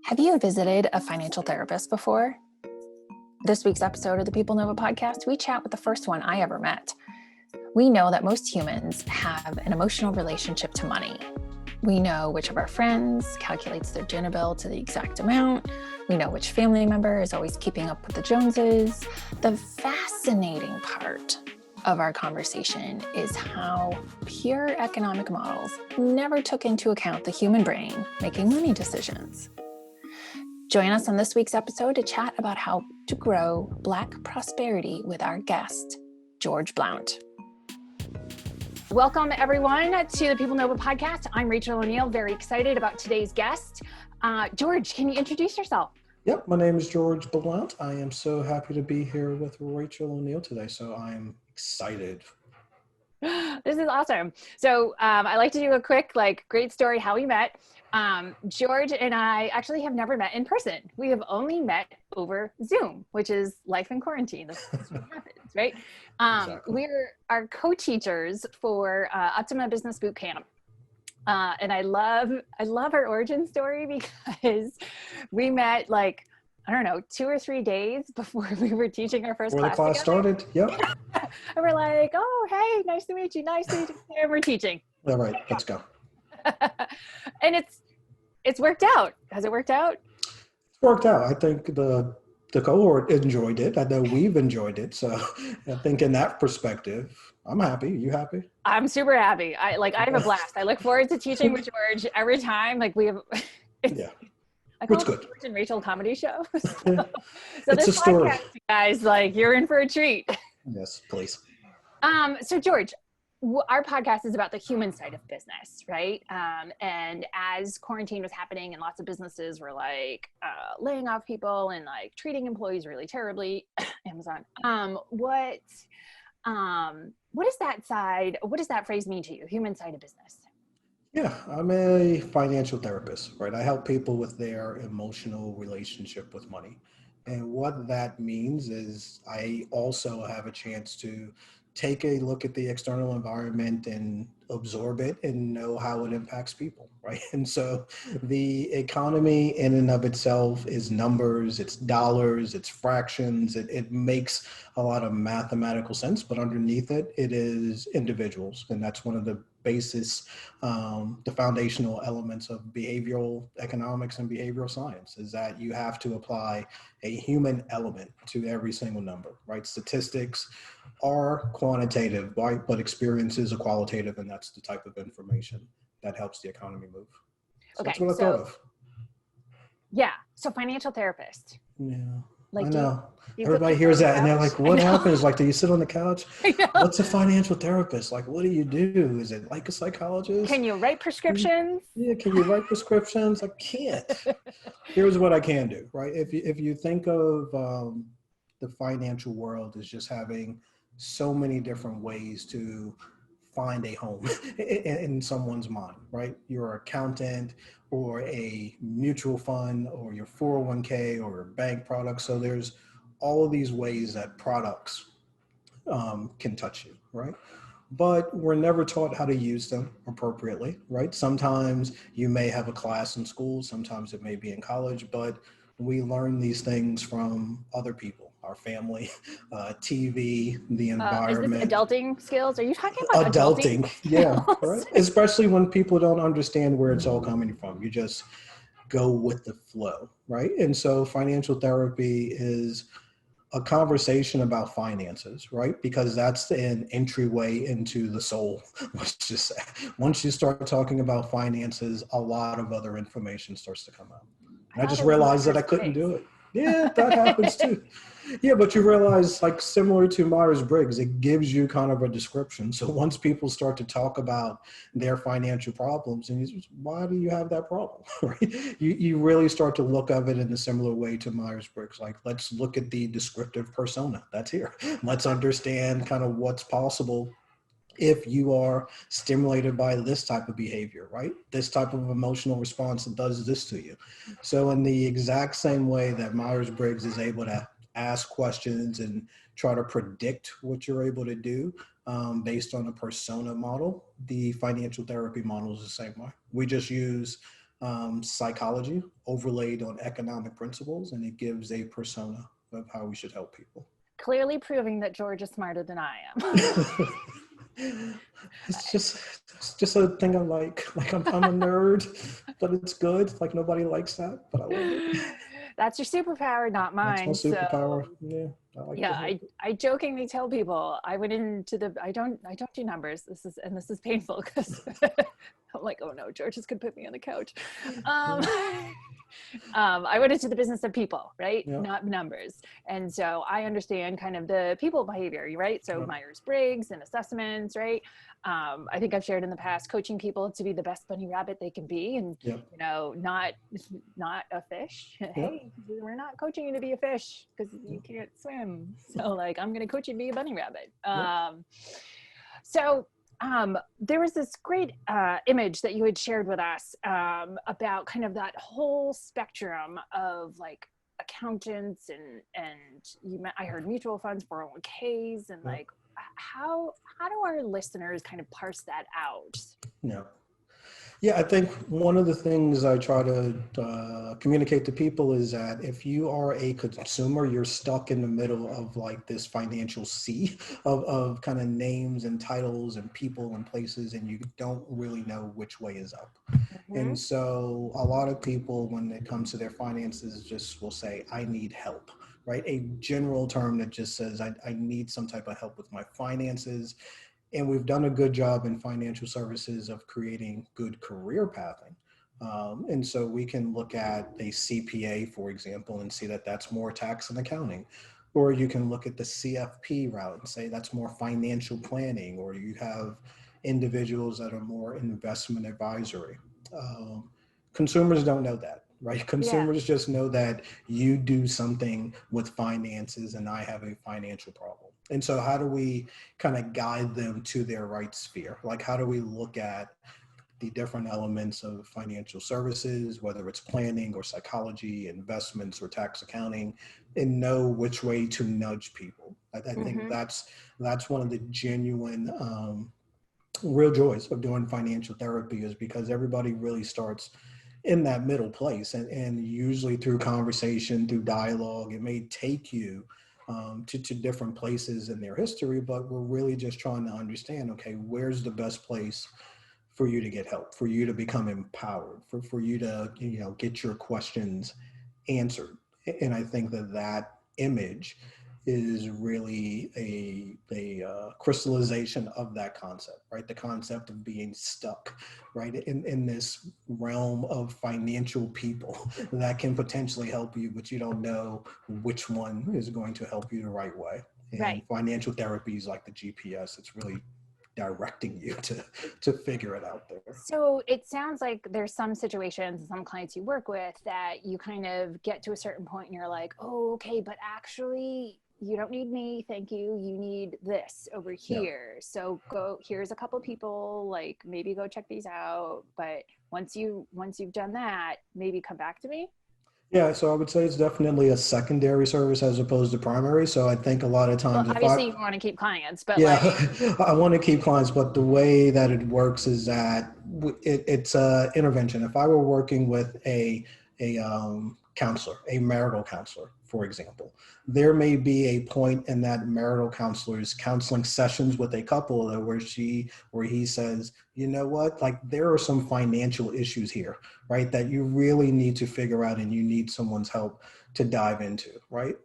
Have you visited a financial therapist before? This week's episode of the People Nova podcast, we chat with the first one I ever met. We know that most humans have an emotional relationship to money. We know which of our friends calculates their dinner bill to the exact amount. We know which family member is always keeping up with the Joneses. The fascinating part of our conversation is how pure economic models never took into account the human brain making money decisions. Join us on this week's episode to chat about how to grow Black prosperity with our guest, George Blount. Welcome, everyone, to the People Nova podcast. I'm Rachel O'Neill, very excited about today's guest. George, can you introduce yourself? Yep, my name is George Blount. I am so happy to be here with Rachel O'Neill today, so I'm excited. This is awesome. So I like to do a quick, great story how we met. George and I actually have never met in person. We have only met over Zoom, which is life in quarantine. That's what happens, right? Exactly. We're our co-teachers for Optima Business Bootcamp. And I love our origin story because we met 2 or 3 days before we were teaching our first Before class the class together. started, yep. And we're like, oh, hey, nice to meet you. And we're teaching. All right, let's go. And it's worked out. Has it worked out? It's worked out. I think the cohort enjoyed it. I know we've enjoyed it. So I think in that perspective, I'm happy. You happy? I'm super happy. I have a blast. I look forward to teaching with George every time. We have Yeah. I call It's it good. George and Rachel comedy show. So It's this a story. podcast, you guys, you're in for a treat. Yes, please. So George, our podcast is about the human side of business, right? And as quarantine was happening and lots of businesses were laying off people and treating employees really terribly, Amazon, what does that phrase mean to you? Human side of business? Yeah, I'm a financial therapist, right? I help people with their emotional relationship with money. And what that means is I also have a chance to take a look at the external environment and absorb it and know how it impacts people, right? And so the economy in and of itself is numbers, it's dollars, it's fractions. It makes a lot of mathematical sense, but underneath it, it is individuals. And that's one of the the foundational elements of behavioral economics and behavioral science is that you have to apply a human element to every single number, right? Statistics are quantitative, right? But experiences are qualitative, and that's the type of information that helps the economy move. So Okay, that's what I thought of. Yeah. So financial therapist. Yeah. I know. You Everybody hears that and they're like, what happens? Do you sit on the couch? What's a financial therapist? What do you do? Is it like a psychologist? Can you write prescriptions? Yeah, can you write prescriptions? I can't. Here's what I can do, right? If you think of the financial world as just having so many different ways to find a home in someone's mind, right? Your accountant or a mutual fund or your 401k or your bank product. So there's all of these ways that products can touch you, right? But we're never taught how to use them appropriately, right? Sometimes you may have a class in school, sometimes it may be in college, but we learn these things from other people, our family, TV, the environment. Is this adulting skills? Are you talking about adulting? Yeah, right? Especially when people don't understand where it's all coming from. You just go with the flow, right? And so financial therapy is a conversation about finances, right? Because that's an entryway into the soul. Let's just say, once you start talking about finances, a lot of other information starts to come out. And I just realized that I couldn't do it. Yeah, that happens too. Yeah, but you realize, similar to Myers-Briggs, it gives you kind of a description. So once people start to talk about their financial problems, and you say, why do you have that problem? Right? You really start to look at it in a similar way to Myers-Briggs. Let's look at the descriptive persona that's here. Let's understand kind of what's possible if you are stimulated by this type of behavior, right? This type of emotional response that does this to you. So in the exact same way that Myers-Briggs is able to ask questions and try to predict what you're able to do based on a persona model, the financial therapy model is the same way. We just use psychology overlaid on economic principles, and it gives a persona of how we should help people. Clearly proving that George is smarter than I am. It's just a thing I like. Like I'm a nerd, but it's good. Like nobody likes that, but I like it. That's your superpower, not That's my mine. superpower. So Yeah, I like yeah, to help. I jokingly tell people I went into the I don't do numbers. This is painful because I'm like, oh no, George is gonna put me on the couch. Um, I went into the business of people, right? Yeah. Not numbers. And so I understand kind of the people behavior, right? So Yeah. Myers-Briggs and assessments, right? I think I've shared in the past coaching people to be the best bunny rabbit they can be, and Yeah. you know, not a fish. Hey, we're not coaching you to be a fish because you can't swim. So like, I'm going to coach you to be a bunny rabbit. So there was this great image that you had shared with us about kind of that whole spectrum of like accountants and I heard mutual funds, 401ks, and like how do our listeners kind of parse that out? Yeah, I think one of the things I try to communicate to people is that if you are a consumer, you're stuck in the middle of like this financial sea of kind of names and titles and people and places, and you don't really know which way is up. And so a lot of people, when it comes to their finances, just will say, I need help, right? A general term that just says, I need some type of help with my finances. And we've done a good job in financial services of creating good career pathing. And so we can look at a CPA, for example, and see that that's more tax and accounting. Or you can look at the CFP route and say that's more financial planning, or you have individuals that are more investment advisory. Consumers don't know that, right? Consumers just know that you do something with finances and I have a financial problem. And so how do we kind of guide them to their right sphere? Like, how do we look at the different elements of financial services, whether it's planning or psychology, investments or tax accounting, and know which way to nudge people? I think that's one of the genuine real joys of doing financial therapy, is because everybody really starts in that middle place, and usually through conversation, through dialogue, it may take you to different places in their history, but we're really just trying to understand, okay, where's the best place for you to get help, for you to become empowered, for you to, you know, get your questions answered. And I think that image is really a crystallization of that concept, right? The concept of being stuck, right, in this realm of financial people that can potentially help you, but you don't know which one is going to help you the right way. And financial therapy is like the GPS. It's really directing you to figure it out there. So it sounds like there's some situations, some clients you work with, that you kind of get to a certain point and you're like, oh, okay, but actually you don't need me, thank you. You need this over here. So go, here's a couple people, like maybe go check these out. But once you've done that, maybe come back to me. Yeah, so I would say it's definitely a secondary service as opposed to primary. So I think a lot of times, obviously you want to keep clients, but I want to keep clients, but the way that it works is that it's a intervention. If I were working with a counselor, a marital counselor, for example, there may be a point in that marital counselor's counseling sessions with a couple where he says, you know what, like there are some financial issues here, right, that you really need to figure out and you need someone's help to dive into, right?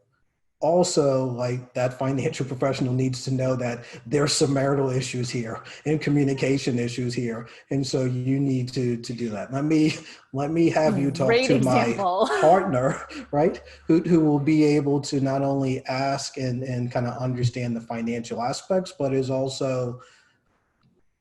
Also, like that financial professional needs to know that there's some marital issues here and communication issues here, and so you need to do that. Let me have you talk to my partner, right, who will be able to not only ask and kind of understand the financial aspects, but is also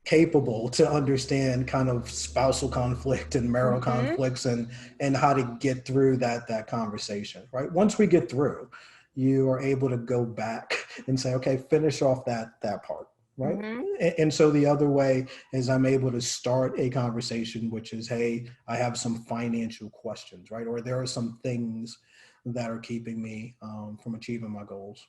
capable to understand kind of spousal conflict and marital conflicts and how to get through that conversation, right? Once we get through, you are able to go back and say, okay, finish off that part, right? And so the other way is I'm able to start a conversation, which is, hey, I have some financial questions, right? Or there are some things that are keeping me from achieving my goals.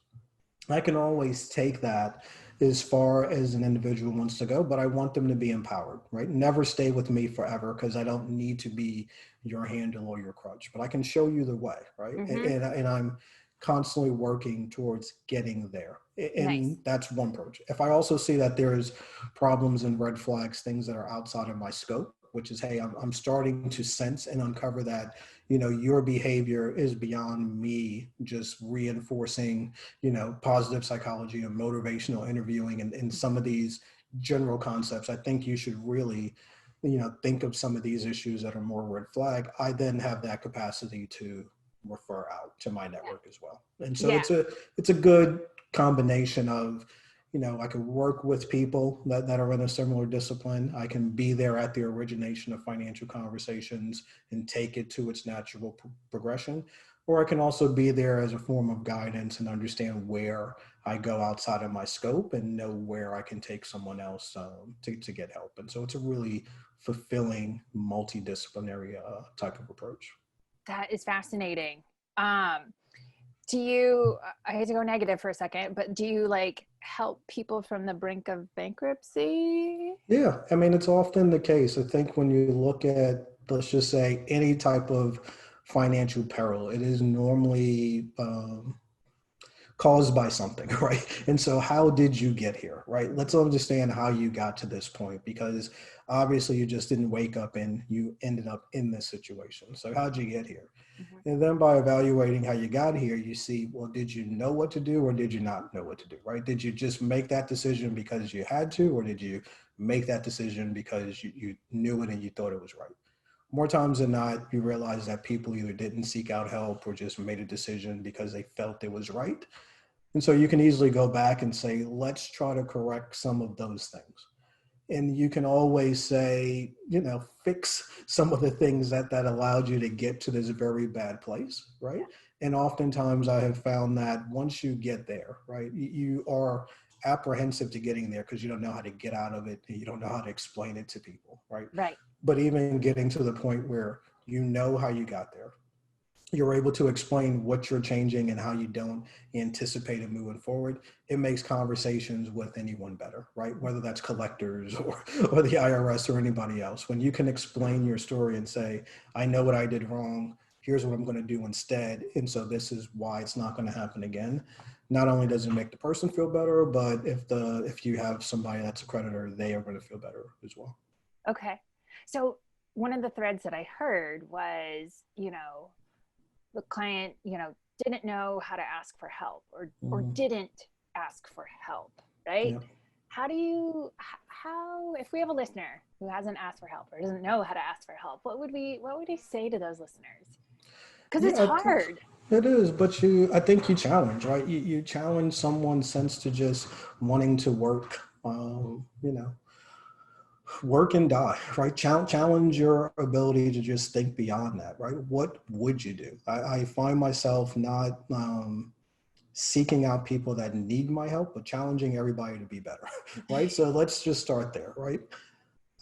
I can always take that as far as an individual wants to go, but I want them to be empowered, right? Never stay with me forever because I don't need to be your handle or your crutch, but I can show you the way, right? Mm-hmm. And I'm constantly working towards getting there. Nice. And that's one approach. If I also see that there's problems and red flags, things that are outside of my scope, which is, hey, I'm starting to sense and uncover that, your behavior is beyond me just reinforcing positive psychology and motivational interviewing and some of these general concepts. I think you should really, think of some of these issues that are more red flag. I then have that capacity to refer out to my network as well. And so Yeah. it's a good combination of, I can work with people that are in a similar discipline. I can be there at the origination of financial conversations and take it to its natural progression. Or I can also be there as a form of guidance and understand where I go outside of my scope and know where I can take someone else to get help. And so it's a really fulfilling multidisciplinary type of approach. That is fascinating. Um, do you, I hate to go negative for a second, but do you like help people from the brink of bankruptcy? Yeah, I mean, it's often the case. I think when you look at, let's just say, any type of financial peril, it is normally caused by something, right? And so, how did you get here, right? Let's understand how you got to this point because obviously you just didn't wake up and you ended up in this situation. So, how'd you get here? Mm-hmm. And then by evaluating how you got here, you see, well, did you know what to do or did you not know what to do, right? Did you just make that decision because you had to, or did you make that decision because you knew it and you thought it was right? More times than not, you realize that people either didn't seek out help or just made a decision because they felt it was right. And so you can easily go back and say, let's try to correct some of those things. And you can always say, fix some of the things that allowed you to get to this very bad place, right? And oftentimes I have found that once you get there, right, you are apprehensive to getting there because you don't know how to get out of it and you don't know how to explain it to people, right? Right. But even getting to the point where you know how you got there, you're able to explain what you're changing and how you don't anticipate it moving forward, it makes conversations with anyone better, right? Whether that's collectors or the IRS or anybody else. When you can explain your story and say, I know what I did wrong, here's what I'm going to do instead. And so this is why it's not going to happen again. Not only does it make the person feel better, but if you have somebody that's a creditor, they are going to feel better as well. Okay. So one of the threads that I heard was, the client, didn't know how to ask for help or didn't ask for help, right? Yeah. How, if we have a listener who hasn't asked for help or doesn't know how to ask for help, what would we say to those listeners? Because it's hard. It is, but I think you challenge, right? You challenge someone's sense to just wanting to work, work and die, right? Challenge your ability to just think beyond that, right? What would you do? I find myself not seeking out people that need my help, but challenging everybody to be better, right? So let's just start there, right?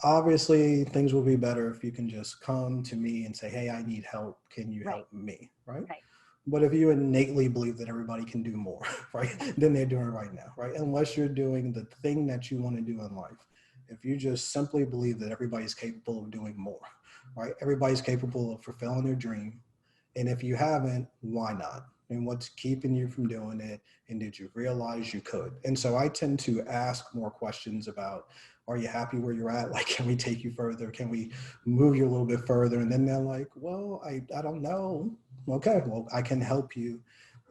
Obviously, things will be better if you can just come to me and say, hey, I need help. Can you help me, right? Right. But if you innately believe that everybody can do more, right, than they're doing right now, right? Unless you're doing the thing that you want to do in life. If you just simply believe that everybody's capable of doing more, right? Everybody's capable of fulfilling their dream. And if you haven't, why not? And what's keeping you from doing it? And did you realize you could? And so I tend to ask more questions about, are you happy where you're at? Like, can we take you further? Can we move you a little bit further? And then they're like, well, I don't know. Okay, well, I can help you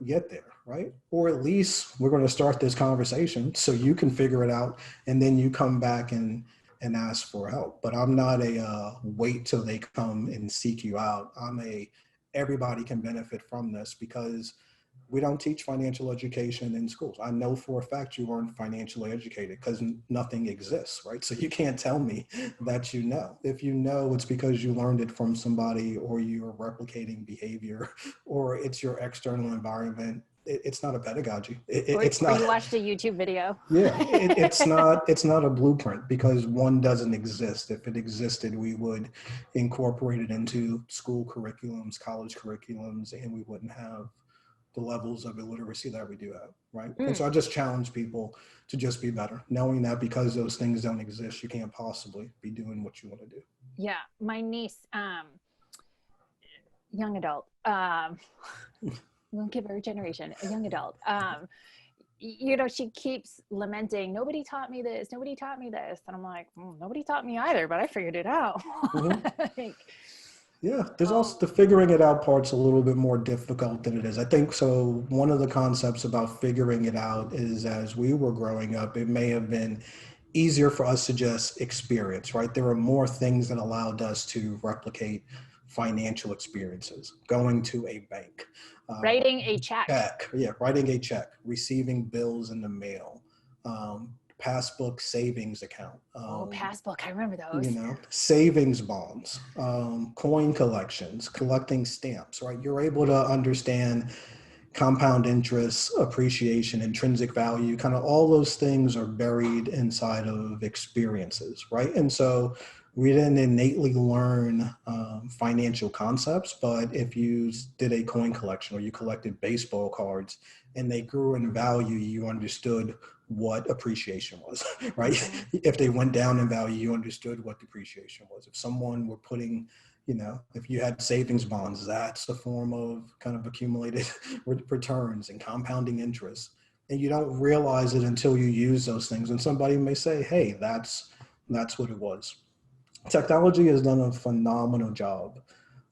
get there, right? Or at least we're going to start this conversation so you can figure it out. And then you come back and ask for help. But I'm not a wait till they come and seek you out. Everybody can benefit from this because we don't teach financial education in schools. I know for a fact you weren't financially educated because nothing exists, right? So you can't tell me that you know. If you know, it's because you learned it from somebody or you're replicating behavior or it's your external environment. It's not a pedagogy. It's not. Or you watched a YouTube video. Yeah, it's not a blueprint because one doesn't exist. If it existed, we would incorporate it into school curriculums, college curriculums, and we wouldn't have the levels of illiteracy that we do have, right? And so I just challenge people to just be better, knowing that because those things don't exist, you can't possibly be doing what you want to do. Yeah, my niece, young adult, we won't give her a generation, a young adult. She keeps lamenting, nobody taught me this, nobody taught me this. And I'm like, nobody taught me either, but I figured it out. Mm-hmm. Yeah, there's also the figuring it out part's a little bit more difficult than it is. I think so. One of the concepts about figuring it out is as we were growing up, it may have been easier for us to just experience, right? There were more things that allowed us to replicate financial experiences, going to a bank, writing a check. Writing a check, receiving bills in the mail, passbook savings account. Passbook, I remember those. Savings bonds, coin collections, collecting stamps, right? You're able to understand compound interest, appreciation, intrinsic value, kind of all those things are buried inside of experiences, right? And so we didn't innately learn financial concepts, but if you did a coin collection or you collected baseball cards and they grew in value, you understood what appreciation was, right? If they went down in value, you understood what depreciation was. If someone were putting, if you had savings bonds, that's the form of kind of accumulated returns and compounding interest. And you don't realize it until you use those things. And somebody may say, hey, that's what it was. Technology has done a phenomenal job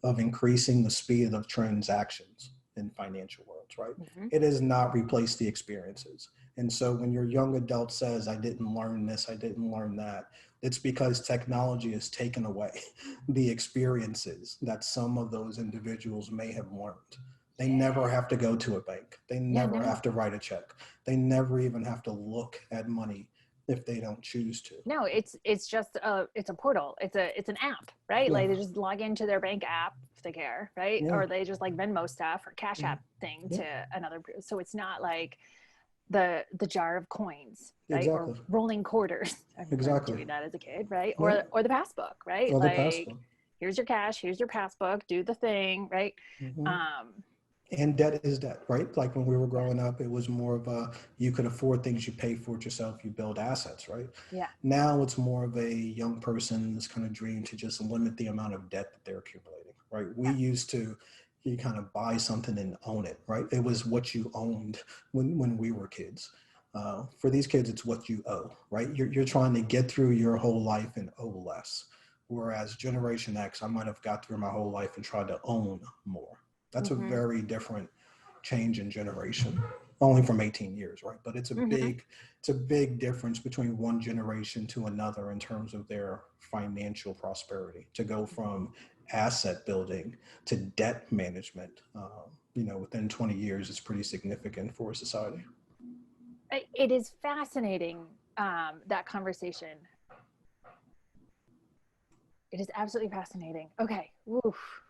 of increasing the speed of transactions in financial worlds, right? Mm-hmm. It has not replaced the experiences. And so when your young adult says, I didn't learn this, I didn't learn that, it's because technology has taken away the experiences that some of those individuals may have learned. They never have to go to a bank. They never have to write a check. They never even have to look at money if they don't choose to. No, it's just it's a portal. It's an app, right? Yeah. Like they just log into their bank app if they care, right? Yeah. Or they just like Venmo stuff or Cash App thing to another. So it's not like the jar of coins, right? Exactly. Or rolling quarters. I remember doing that as a kid, right? Yeah. Or the passbook, right? Or like the passbook. Here's your cash, here's your passbook, do the thing, right? Mm-hmm. And debt is debt, right? Like when we were growing up, it was more of you could afford things, you pay for it yourself, you build assets, right? Yeah. Now it's more of a young person's kind of dream to just limit the amount of debt that they're accumulating, right? We used to, you kind of buy something and own it, right? It was what you owned when we were kids. For these kids, it's what you owe, right? You're trying to get through your whole life and owe less. Whereas Generation X, I might have got through my whole life and tried to own more. That's a very different change in generation, only from 18 years, right? But it's a big difference between one generation to another in terms of their financial prosperity. To go from asset building to debt management, within 20 years is pretty significant for society. It is fascinating, that conversation. It is absolutely fascinating. Okay. Oof.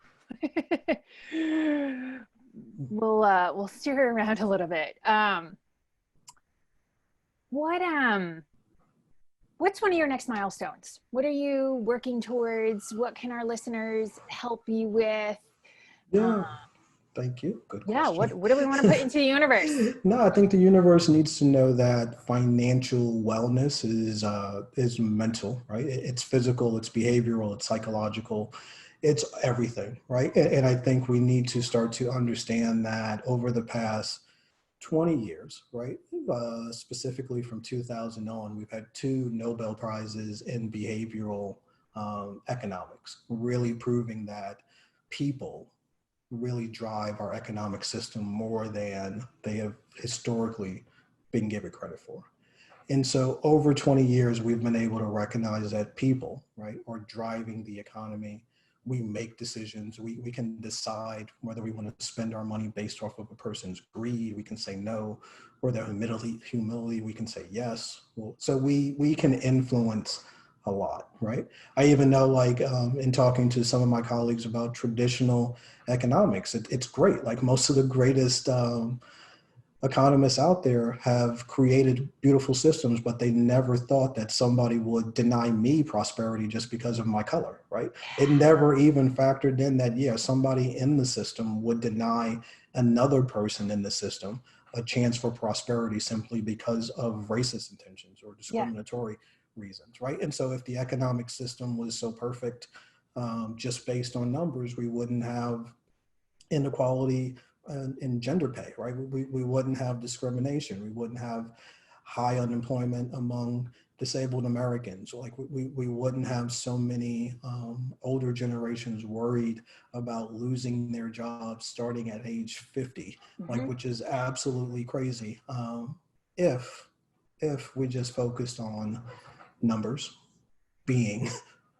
We'll steer around a little bit. What's one of your next milestones? What are you working towards? What can our listeners help you with? Yeah. Thank you. Good question. Yeah. What do we want to put into the universe? No, I think the universe needs to know that financial wellness is mental, right? It's physical, it's behavioral, it's psychological. It's everything, right? And I think we need to start to understand that over the past 20 years, right? Specifically from 2000 on, we've had 2 Nobel Prizes in behavioral economics, really proving that people really drive our economic system more than they have historically been given credit for. And so over 20 years, we've been able to recognize that people, right, are driving the economy. We make decisions. We can decide whether we want to spend our money based off of a person's greed. We can say no, or their humility. We can say yes. Well, so we can influence a lot, right? I even know, like, in talking to some of my colleagues about traditional economics, it's great. Like most of the greatest economists out there have created beautiful systems, but they never thought that somebody would deny me prosperity just because of my color, right? It never even factored in that, yeah, somebody in the system would deny another person in the system a chance for prosperity simply because of racist intentions or Yeah. discriminatory reasons, right? And so if the economic system was so perfect, just based on numbers, we wouldn't have inequality in gender pay, right? We wouldn't have discrimination. We wouldn't have high unemployment among disabled Americans. Like we wouldn't have so many older generations worried about losing their jobs starting at age 50, like, which is absolutely crazy. If we just focused on numbers being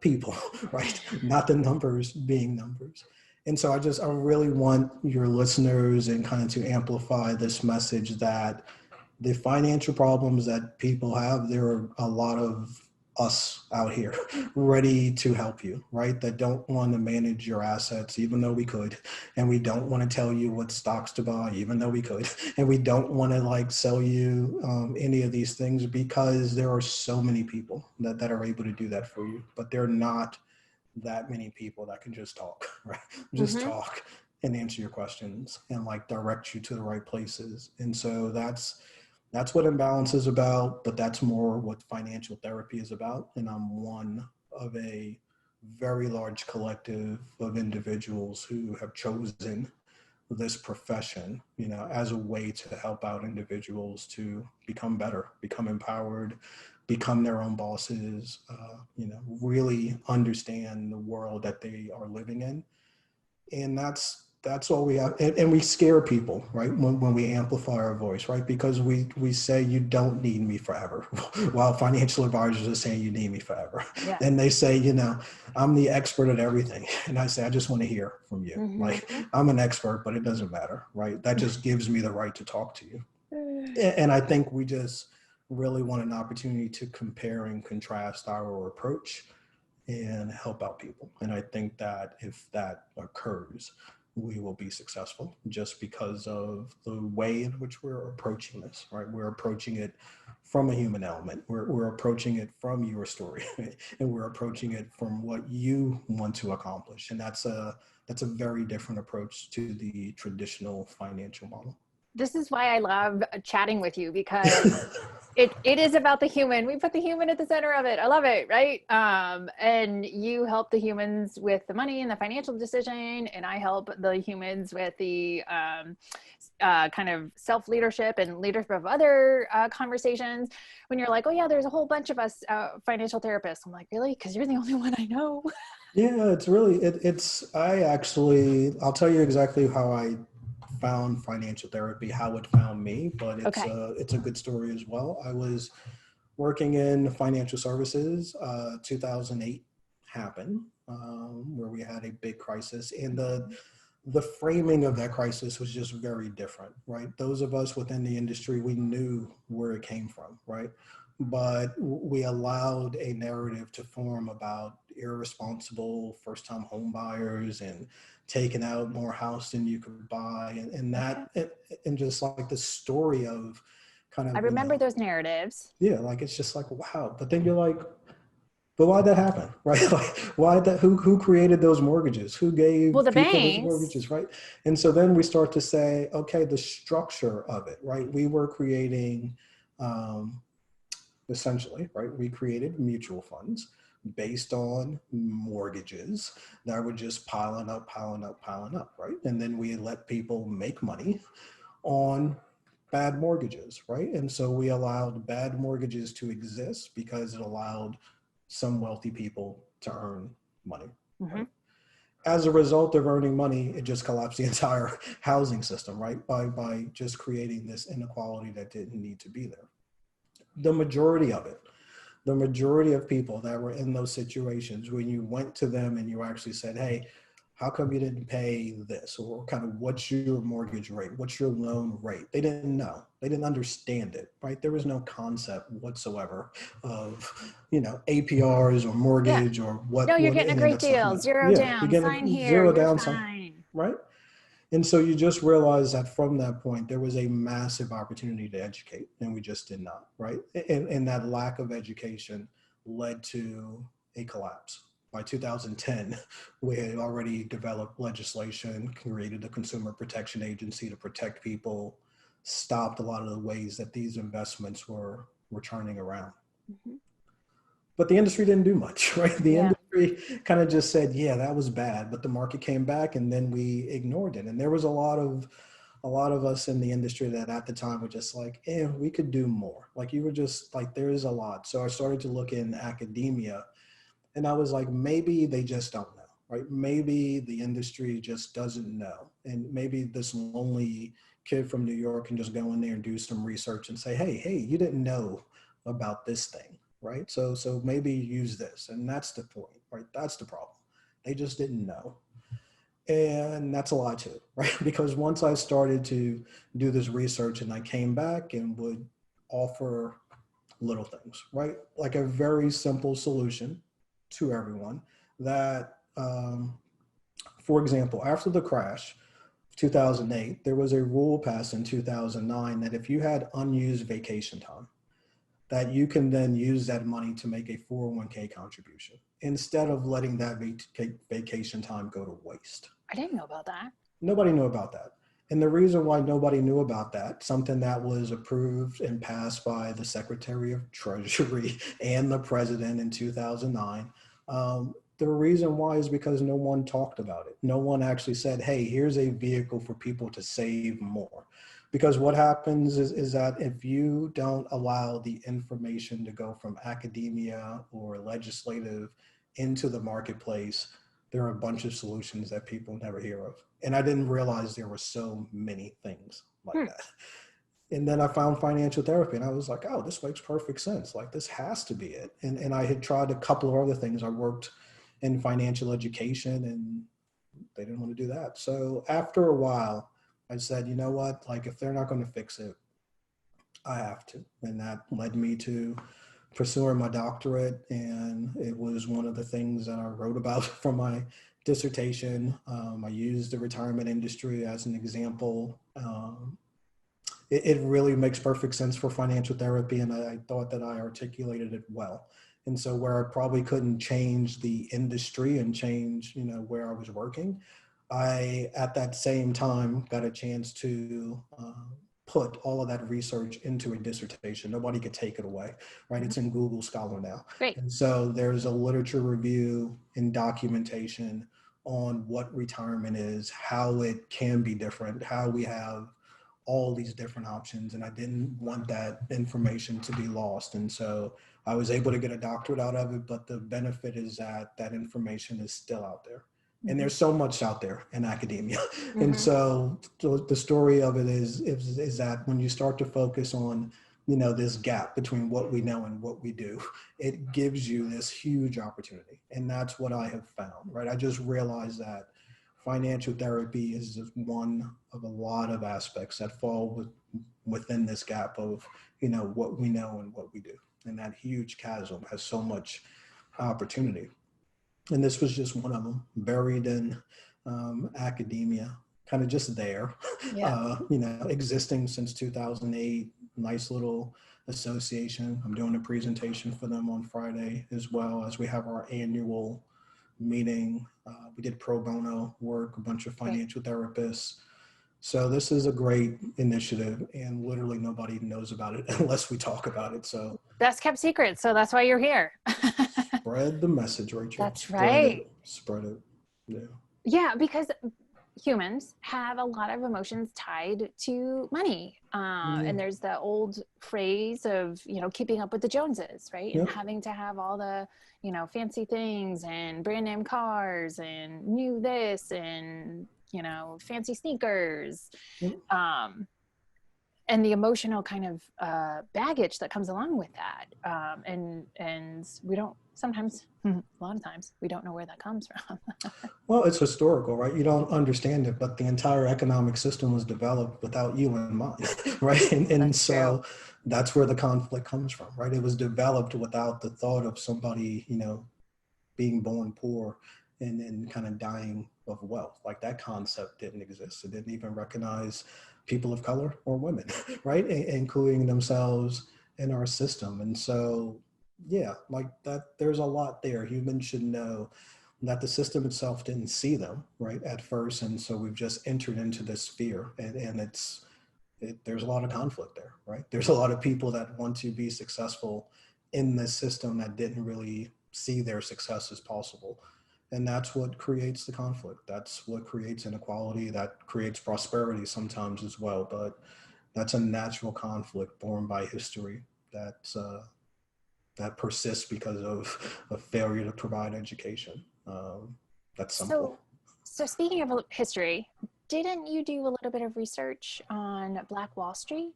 people, right? Not the numbers being numbers. And so I really want your listeners and kind of to amplify this message that the financial problems that people have, there are a lot of us out here ready to help you, right? That don't want to manage your assets, even though we could. And we don't want to tell you what stocks to buy, even though we could. And we don't want to like sell you any of these things because there are so many people that are able to do that for you, but they're not that many people that can just talk, right? Just talk and answer your questions and like direct you to the right places. And so that's what Imbalance is about, but that's more what financial therapy is about. And I'm one of a very large collective of individuals who have chosen this profession, as a way to help out individuals to become better, become empowered, become their own bosses, really understand the world that they are living in. And that's all we have. And we scare people, right? When we amplify our voice, right? Because we say you don't need me forever, while financial advisors are saying you need me forever. Yeah. And they say, I'm the expert at everything. And I say, I just want to hear from you. Like, I'm an expert, but it doesn't matter, right? That just gives me the right to talk to you. And I think we just really want an opportunity to compare and contrast our approach and help out people. And I think that if that occurs, we will be successful just because of the way in which we're approaching this, right? We're approaching it from a human element. We're approaching it from your story, and we're approaching it from what you want to accomplish. And that's a very different approach to the traditional financial model. This is why I love chatting with you, because it is about the human. We put the human at the center of it. I love it, right? And you help the humans with the money and the financial decision, and I help the humans with the kind of self-leadership and leadership of other conversations. When you're like, oh yeah, there's a whole bunch of us financial therapists. I'm like, really? Because you're the only one I know. Yeah, it's really, I'll tell you exactly how I found financial therapy, how it found me, but it's a good story as well. I was working in financial services. 2008 happened, where we had a big crisis, and the framing of that crisis was just very different, right? Those of us within the industry, we knew where it came from, right? But we allowed a narrative to form about irresponsible first-time home buyers and taking out more house than you could buy, and just like the story of kind of, I remember those narratives. Yeah, like it's just like, wow. But then you're like, but why'd that happen, right? Like, why that? Who created those mortgages? Who gave the people banks those mortgages, right? And so then we start to say, okay, the structure of it, right? We were creating, essentially, right? We created mutual funds based on mortgages that were just piling up, right? And then we let people make money on bad mortgages, right? And so we allowed bad mortgages to exist because it allowed some wealthy people to earn money. Right? As a result of earning money, it just collapsed the entire housing system, right? By just creating this inequality that didn't need to be there. The majority of people that were in those situations, when you went to them and you actually said, hey, how come you didn't pay this? Or kind of, what's your mortgage rate? What's your loan rate? They didn't know. They didn't understand it, right? There was no concept whatsoever of, APRs or mortgage or what. No, you're getting a great deal. Zero down, sign here, zero down, fine. right? And so you just realize that from that point, there was a massive opportunity to educate, and we just did not, right? And that lack of education led to a collapse. By 2010, we had already developed legislation, created a consumer protection agency to protect people, stopped a lot of the ways that these investments were turning around. Mm-hmm. But the industry didn't do much, right? The Yeah. industry kind of just said, yeah, that was bad, but the market came back and then we ignored it. And there was a lot of us in the industry that at the time were just like, we could do more. Like you were just like, there is a lot. So I started to look in academia and I was like, maybe they just don't know, right? Maybe the industry just doesn't know. And maybe this lonely kid from New York can just go in there and do some research and say, hey, you didn't know about this thing, right? So maybe use this. And that's the point, right? That's the problem. They just didn't know. And that's a lot too, right? Because once I started to do this research and I came back and would offer little things, right? Like a very simple solution to everyone that, for example, after the crash, 2008, there was a rule passed in 2009 that if you had unused vacation time, that you can then use that money to make a 401k contribution instead of letting that vacation time go to waste. I didn't know about that. Nobody knew about that. And the reason why nobody knew about that, something that was approved and passed by the Secretary of Treasury and the President in 2009, the reason why is because no one talked about it. No one actually said, hey, here's a vehicle for people to save more. Because what happens is that if you don't allow the information to go from academia or legislative into the marketplace, there are a bunch of solutions that people never hear of. And I didn't realize there were so many things like that. And then I found financial therapy and I was like, oh, this makes perfect sense. Like this has to be it. And I had tried a couple of other things. I worked in financial education and they didn't want to do that. So after a while, I said, you know what, like if they're not going to fix it, I have to. And that led me to pursuing my doctorate. And it was one of the things that I wrote about for my dissertation. I used the retirement industry as an example. It really makes perfect sense for financial therapy. And I thought that I articulated it well. And so where I probably couldn't change the industry and change, where I was working, I, at that same time, got a chance to put all of that research into a dissertation. Nobody could take it away, right? It's in Google Scholar now. Great. And so there's a literature review and documentation on what retirement is, how it can be different, how we have all these different options. And I didn't want that information to be lost. And so I was able to get a doctorate out of it, but the benefit is that that information is still out there. And there's so much out there in academia. Mm-hmm. And so the story of it is that when you start to focus on, this gap between what we know and what we do, it gives you this huge opportunity. And that's what I have found, right? I just realized that financial therapy is just one of a lot of aspects that fall within this gap of, what we know and what we do. And that huge chasm has so much opportunity. And this was just one of them, buried in academia, kind of just there, existing since 2008, nice little association. I'm doing a presentation for them on Friday as well as we have our annual meeting. We did pro bono work, a bunch of financial therapists. So this is a great initiative and literally nobody knows about it unless we talk about it. So best kept secret. So that's why you're here. Spread the message, Rachel. That's right. Spread it. Yeah. Yeah, because humans have a lot of emotions tied to money. And there's the old phrase of, keeping up with the Joneses, right? And having to have all the, fancy things and brand name cars and new this and, fancy sneakers. And the emotional kind of baggage that comes along with that. And we don't sometimes, a lot of times, we don't know where that comes from. Well, it's historical, right? You don't understand it, but the entire economic system was developed without you in mind, right? And so that's where the conflict comes from, right? It was developed without the thought of somebody, being born poor and kind of dying of wealth. Like that concept didn't exist. It didn't even recognize people of color or women, right? Including themselves in our system. And so, yeah, like that, there's a lot there. Humans should know that the system itself didn't see them, right, at first. And so we've just entered into this sphere, and there's a lot of conflict there, right? There's a lot of people that want to be successful in this system that didn't really see their success as possible. And that's what creates the conflict. That's what creates inequality, that creates prosperity sometimes as well. But that's a natural conflict born by history that persists because of a failure to provide education. That's simple. So speaking of history, didn't you do a little bit of research on Black Wall Street?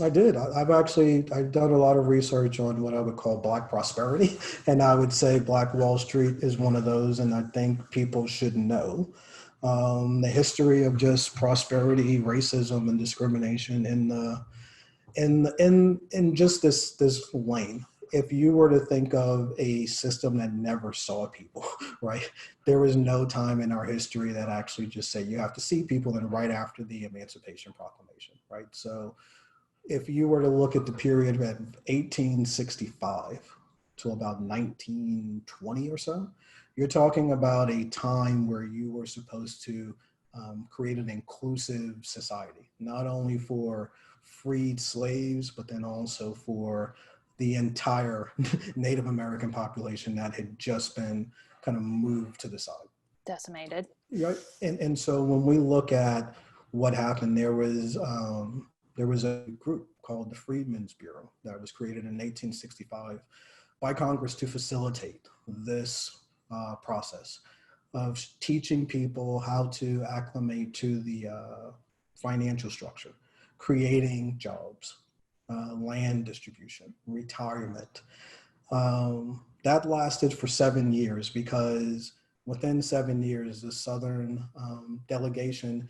I did. I've done a lot of research on what I would call Black prosperity, and I would say Black Wall Street is one of those. And I think people should know the history of just prosperity, racism, and discrimination in just this lane. If you were to think of a system that never saw people, right? There was no time in our history that actually just said you have to see people. And right after the Emancipation Proclamation, right? So if you were to look at the period of 1865 to about 1920 or so, you're talking about a time where you were supposed to create an inclusive society, not only for freed slaves, but then also for the entire Native American population that had just been kind of moved to the side. Decimated. Right. And so when we look at what happened, there was a group called the Freedmen's Bureau that was created in 1865 by Congress to facilitate this process of teaching people how to acclimate to the financial structure, creating jobs, land distribution, retirement. That lasted for 7 years because within 7 years, the Southern delegation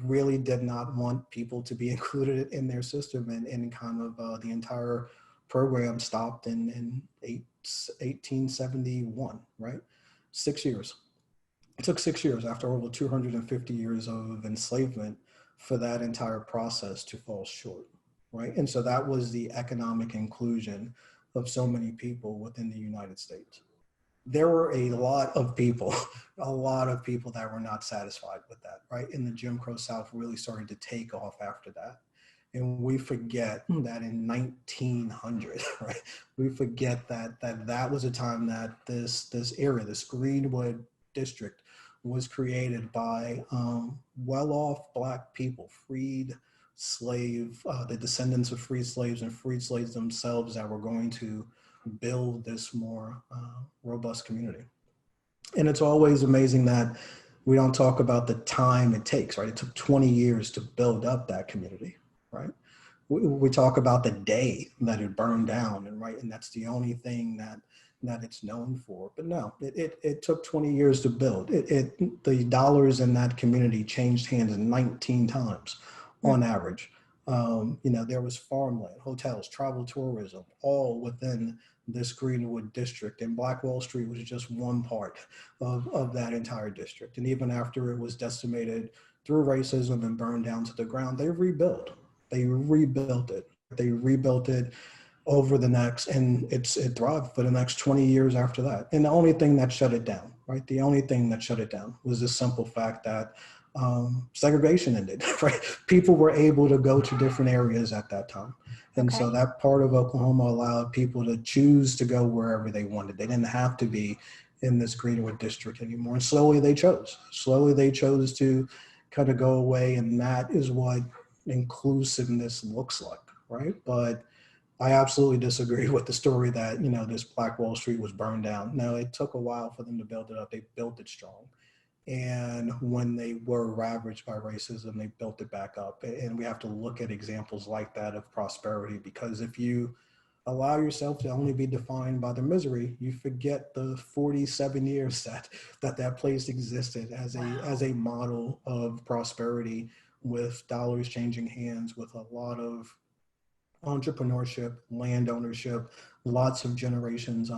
really did not want people to be included in their system, and kind of the entire program stopped in 1871, right? 6 years. It took 6 years after over 250 years of enslavement for that entire process to fall short, right? And so that was the economic inclusion of so many people within the United States. There were a lot of people that were not satisfied with that, right? And the Jim Crow South really started to take off after that. And we forget that in 1900, right? We forget that was a time that this area, this Greenwood district, was created by well-off Black people, freed the descendants of freed slaves and freed slaves themselves that were going to build this more robust community. And it's always amazing that we don't talk about the time it takes, right? It took 20 years to build up that community, right? We talk about the day that it burned down, and that's the only thing that it's known for. But no, it took 20 years to build. The dollars in that community changed hands 19 times on average. There was farmland, hotels, travel tourism, all within this Greenwood district, and Black Wall Street was just one part of that entire district. And even after it was decimated through racism and burned down to the ground, they rebuilt it. They rebuilt it over the next, and it thrived for the next 20 years after that. And the only thing that shut it down, right? The only thing that shut it down was the simple fact that segregation ended, right? People were able to go to different areas at that time. And so that part of Oklahoma allowed people to choose to go wherever they wanted. They didn't have to be in this Greenwood district anymore. And slowly they chose to kind of go away. And that is what inclusiveness looks like, right? But I absolutely disagree with the story that, this Black Wall Street was burned down. No, it took a while for them to build it up. They built it strong. And when they were ravaged by racism, they built it back up. And we have to look at examples like that of prosperity, because if you allow yourself to only be defined by the misery, you forget the 47 years that place existed as a model of prosperity, with dollars changing hands, with a lot of entrepreneurship, land ownership, lots of generations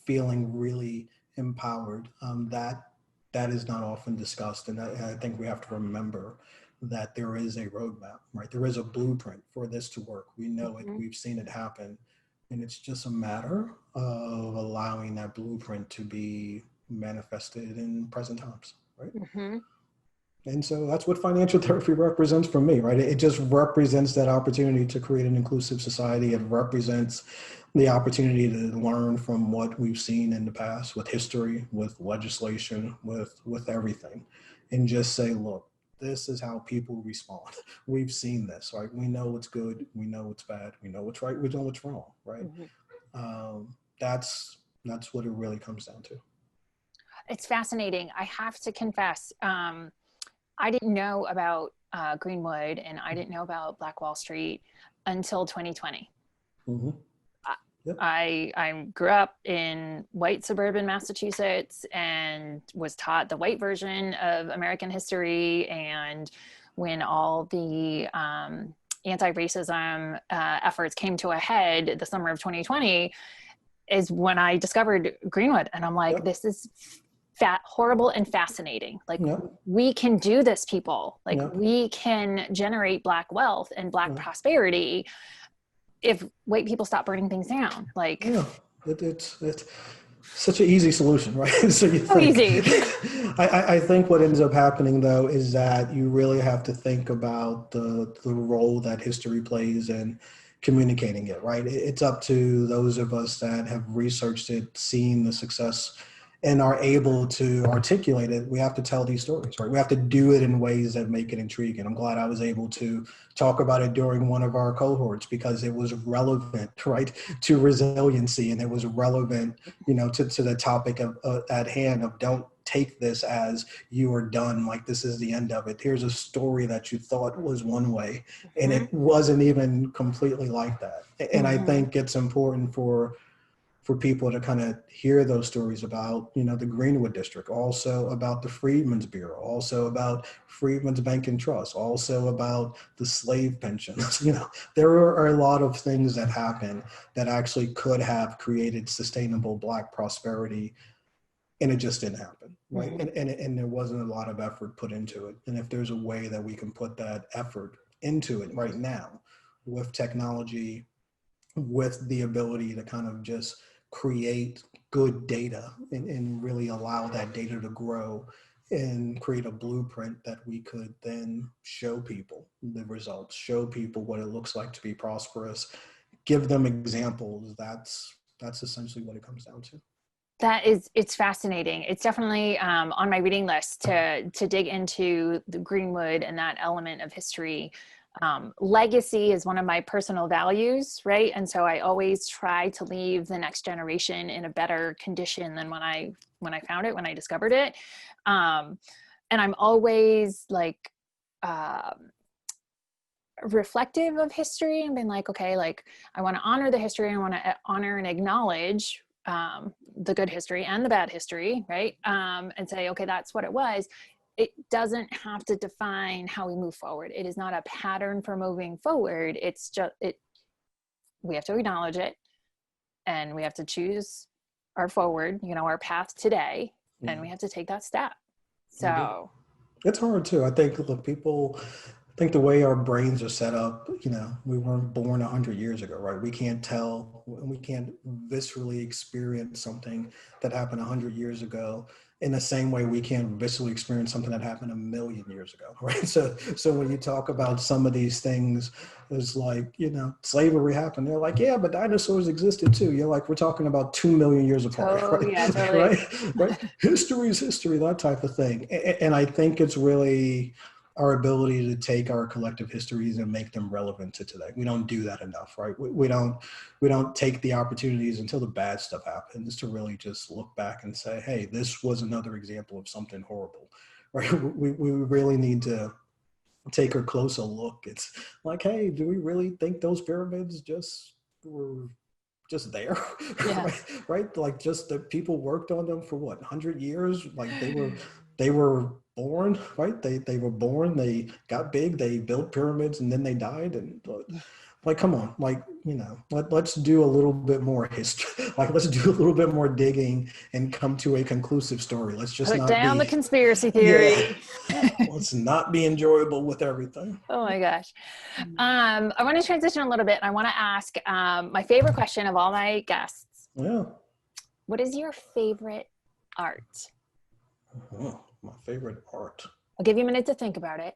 feeling really empowered. That that is not often discussed. And I think we have to remember that there is a roadmap, right? There is a blueprint for this to work. We know it, we've seen it happen. And it's just a matter of allowing that blueprint to be manifested in present times, right? Mm-hmm. And so that's what financial therapy represents for me, right? It just represents that opportunity to create an inclusive society. It represents the opportunity to learn from what we've seen in the past with history, with legislation, with everything, and just say, look, this is how people respond. We've seen this, right? We know what's good, we know what's bad, we know what's right, we know what's wrong, right? That's what it really comes down to. It's fascinating. I have to confess, I didn't know about Greenwood, and I didn't know about Black Wall Street until 2020. Mm-hmm. Yep. I grew up in white suburban Massachusetts and was taught the white version of American history. And when all the anti-racism efforts came to a head the summer of 2020 is when I discovered Greenwood. And I'm like, this is horrible and fascinating. Like, we can do this, people. Like, we can generate Black wealth and Black prosperity if white people stop burning things down. Like, it's such an easy solution, right? So easy. I think what ends up happening though is that you really have to think about the role that history plays in communicating it, right? It's up to those of us that have researched it, seen the success, and are able to articulate it. We have to tell these stories, right? We have to do it in ways that make it intriguing. I'm glad I was able to talk about it during one of our cohorts because it was relevant, right, to resiliency, and it was relevant, to the topic of at hand of don't take this as you are done, like this is the end of it. Here's a story that you thought was one way, and it wasn't even completely like that. And I think it's important for people to kind of hear those stories about, the Greenwood District, also about the Freedmen's Bureau, also about Freedmen's Bank and Trust, also about the slave pensions. There are a lot of things that happen that actually could have created sustainable Black prosperity, and it just didn't happen, right? And there wasn't a lot of effort put into it. And if there's a way that we can put that effort into it right now with technology, with the ability to kind of just create good data and really allow that data to grow and create a blueprint that we could then show people the results, show people what it looks like to be prosperous, give them examples. That's essentially what it comes down to. It's fascinating. It's definitely on my reading list to dig into the Greenwood and that element of history. Legacy is one of my personal values, right? And so I always try to leave the next generation in a better condition than when I found it, when I discovered it. And I'm always like reflective of history and been like, okay, like I want to honor the history. I want to honor and acknowledge the good history and the bad history, right? And say, okay, that's what it was. It doesn't have to define how we move forward. It is not a pattern for moving forward. It's just, we have to acknowledge it, and we have to choose our forward, our path today, and we have to take that step. So it's hard too. I think the way our brains are set up, we weren't born 100 years ago, right? We can't viscerally experience something that happened 100 years ago in the same way we can't viscerally experience something that happened 1,000,000 years ago, right? So when you talk about some of these things, it's like, slavery happened. They're like, yeah, but dinosaurs existed too. You're like, we're talking about 2 million years apart, right? Yeah, totally. right? History is history, that type of thing. And I think it's really our ability to take our collective histories and make them relevant to today. We don't do that enough, right? We don't take the opportunities until the bad stuff happens to really just look back and say, hey, this was another example of something horrible, right? We really need to take a closer look. It's like, hey, do we really think those pyramids just were just there? Yeah. right? Like just that people worked on them for what, 100 years? Like they were born, right? They were born, they got big, they built pyramids, and then they died. And Like, come on, like, let's do a little bit more history. Like, let's do a little bit more digging and come to a conclusive story. Let's just Put not down the be, conspiracy yeah, theory. let's not be enjoyable with everything. Oh my gosh. I want to transition a little bit. I want to ask my favorite question of all my guests. Yeah. What is your favorite art? Oh, my favorite art. I'll give you a minute to think about it.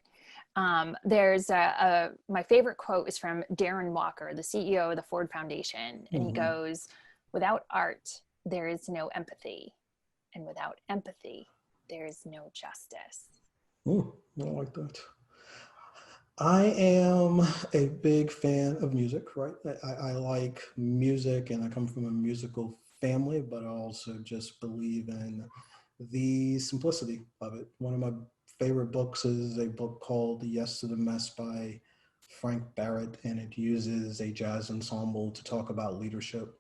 There's my favorite quote is from Darren Walker, the CEO of the Ford Foundation. And he goes, without art, there is no empathy. And without empathy, there is no justice. I like that. I am a big fan of music, right? I like music, and I come from a musical family, but I also just believe in the simplicity of it. One of my favorite books is a book called Yes to the Mess by Frank Barrett, and it uses a jazz ensemble to talk about leadership.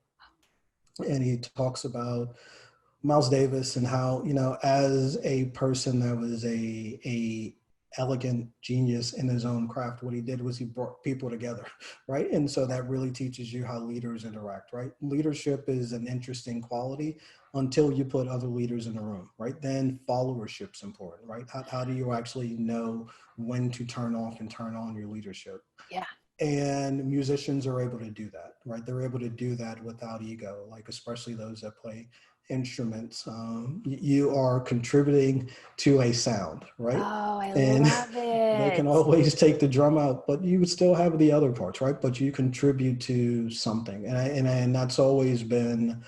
And he talks about Miles Davis and how, as a person that was a elegant genius in his own craft, what he did was he brought people together, right? And so that really teaches you how leaders interact, right? Leadership is an interesting quality until you put other leaders in the room, right? Then followership's important, right? How do you actually know when to turn off and turn on your leadership? Yeah. And musicians are able to do that, right? They're able to do that without ego, like especially those that play instruments. You are contributing to a sound, right? Oh, I love They can it. always take the drum out, but you would still have the other parts, right? But you contribute to something, and that's always been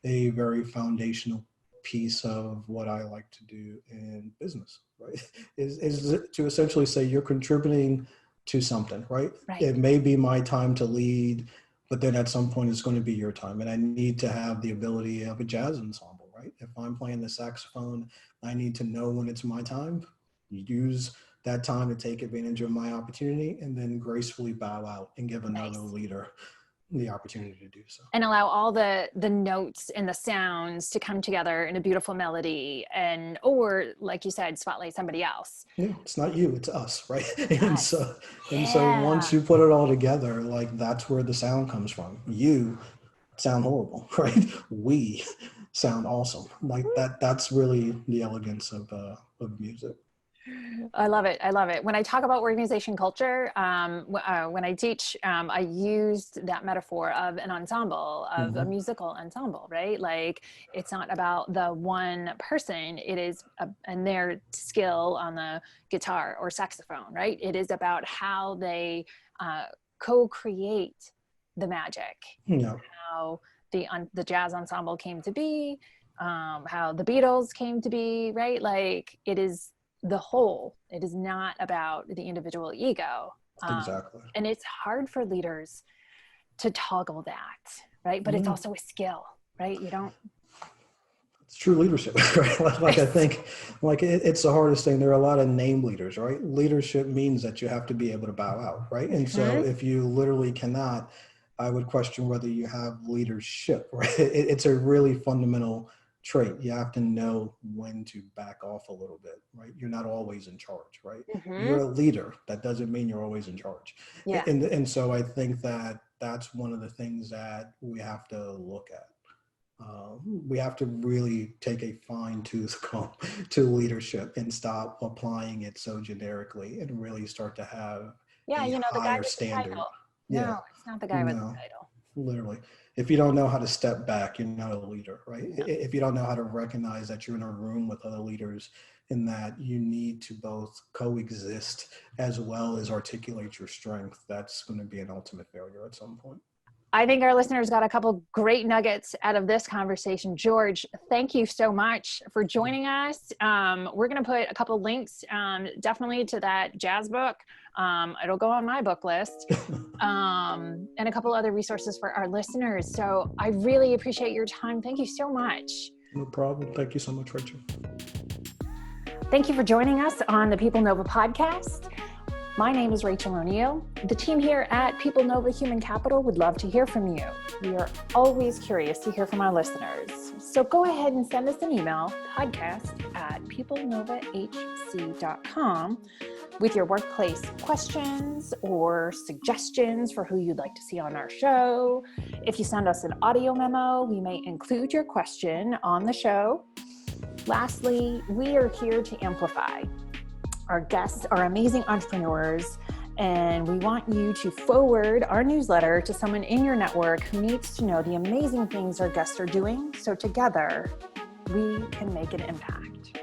a very foundational piece of what I like to do in business, right? Is to essentially say you're contributing to something, right? It may be my time to lead, but then at some point it's going to be your time. And I need to have the ability of a jazz ensemble, right? If I'm playing the saxophone, I need to know when it's my time, use that time to take advantage of my opportunity, and then gracefully bow out and give another leader the opportunity to do so. And allow all the notes and the sounds to come together in a beautiful melody, or like you said, spotlight somebody else. Yeah, it's not you, it's us, right? And so once you put it all together, like that's where the sound comes from. You sound horrible, right? We sound awesome. Like that's really the elegance of music. I love it. I love it. When I talk about organization culture, when I teach, I used that metaphor of an ensemble, of a musical ensemble, right? Like it's not about the one person, it is and their skill on the guitar or saxophone, right? It is about how they co-create the magic, how the jazz ensemble came to be, how the Beatles came to be, right? Like it is the whole. It is not about the individual ego. Exactly. And it's hard for leaders to toggle that, right? But it's also a skill, right? It's true leadership, right? Like I think like it's the hardest thing. There are a lot of name leaders, right? Leadership means that you have to be able to bow out, right? And so if you literally cannot, I would question whether you have leadership, right? It's a really fundamental trait. You have to know when to back off a little bit, right? You're not always in charge, right? You're a leader. That doesn't mean you're always in charge. Yeah. And so I think that that's one of the things that we have to look at. We have to really take a fine-tooth comb to leadership and stop applying it so generically and really start to have a the guy higher with standard. the title. Yeah. No, it's not the guy with the title. Literally. If you don't know how to step back, you're not a leader, right? No. If you don't know how to recognize that you're in a room with other leaders and that you need to both coexist as well as articulate your strength, that's going to be an ultimate failure at some point. I think our listeners got a couple great nuggets out of this conversation. George, thank you so much for joining us. We're going to put a couple links definitely to that jazz book. It'll go on my book list and a couple other resources for our listeners. So I really appreciate your time. Thank you so much. No problem. Thank you so much, Rachel. Thank you for joining us on the People Nova podcast. My name is Rachel O'Neill. The team here at People Nova Human Capital would love to hear from you. We are always curious to hear from our listeners. So go ahead and send us an email, podcast@peoplenovahc.com. with your workplace questions or suggestions for who you'd like to see on our show. If you send us an audio memo, we may include your question on the show. Lastly, we are here to amplify. Our guests are amazing entrepreneurs, and we want you to forward our newsletter to someone in your network who needs to know the amazing things our guests are doing, so together we can make an impact.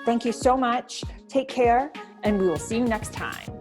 Thank you so much. Take care, and we will see you next time.